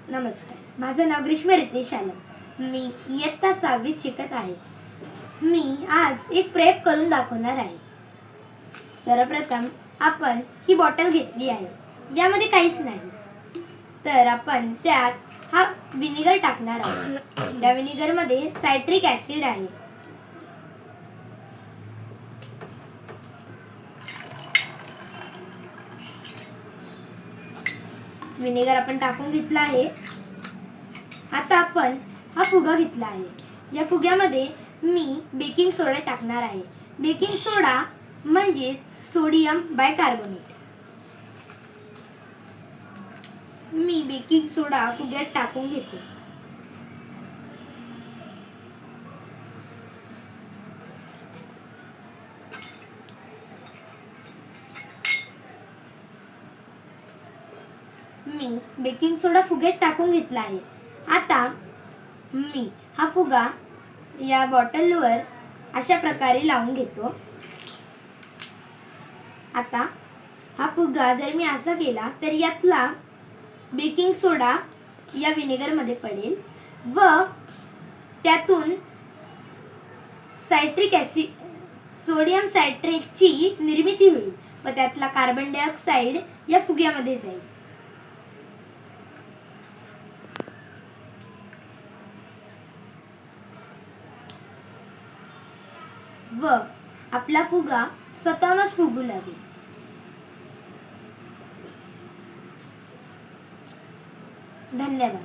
नमस्कार, माझं नाव ग्रीष्मा रितेश आलम. मी इयत्ता 6वीत शिकत आहे. मी आज एक प्रयोग करून दाखवणार आहे. सर्वप्रथम आपण ही बॉटल घेतली आहे. यामध्ये काहीच नाही, तर आपण त्यात हा विनेगर टाकणार आहोत. या विनेगरमध्ये सायट्रिक ॲसिड आहे. विनेगर आपण टाकून घेतला आहे. आता आपण हा फुगा घेतला आहे. या फुग्यामध्ये मी बेकिंग सोडा टाकणार आहे. बेकिंग सोडा म्हणजेच सोडियम बायकार्बोनेट. मी बेकिंग सोडा फुग्यात टाकून घेतो. मी बेकिंग सोडा फुग्यात टाकून घेतला आहे. आता मी हा फुगा या बॉटलवर अशा प्रकारे लावून घेतो. आता हा फुगा जर मी असा केला तर यातला बेकिंग सोडा या विनेगरमध्ये पडेल व त्यातून सायट्रिक ॲसिड सोडियम सायट्रेटची निर्मिती होईल व त्यातला कार्बन डायऑक्साईड या फुग्यामध्ये जाईल व आपला फुगा स्वतःहूनच फुगू लागेल. धन्यवाद.